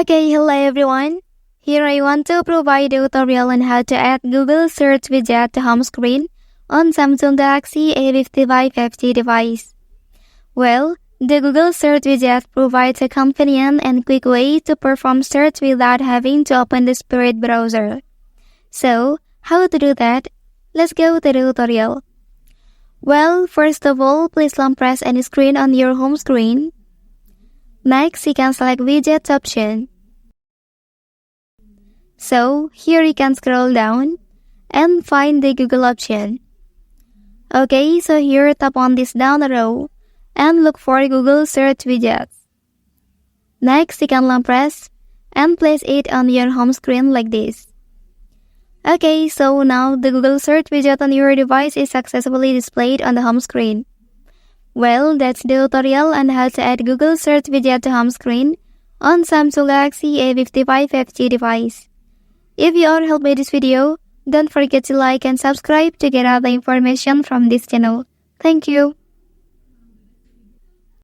Okay, hello everyone. Here I want to provide a tutorial on how to add Google search widget to home screen on Samsung Galaxy A55 5G device. Well, the Google search widget provides a convenient and quick way to perform search without having to open the Spirit browser. So, how to do that? Let's go to the tutorial. Well, first of all, please don't press any screen on your home screen. Next, you can select Widgets option. So, here you can scroll down and find the Google option. Okay, so here tap on this down arrow and look for Google search widgets. Next, you can long press and place it on your home screen like this. Okay, so now the Google search widget on your device is successfully displayed on the home screen. Well, that's the tutorial on how to add Google search widget to home screen on Samsung Galaxy A55 5G device. If you are helped by this video, don't forget to like and subscribe to get other information from this channel. Thank you.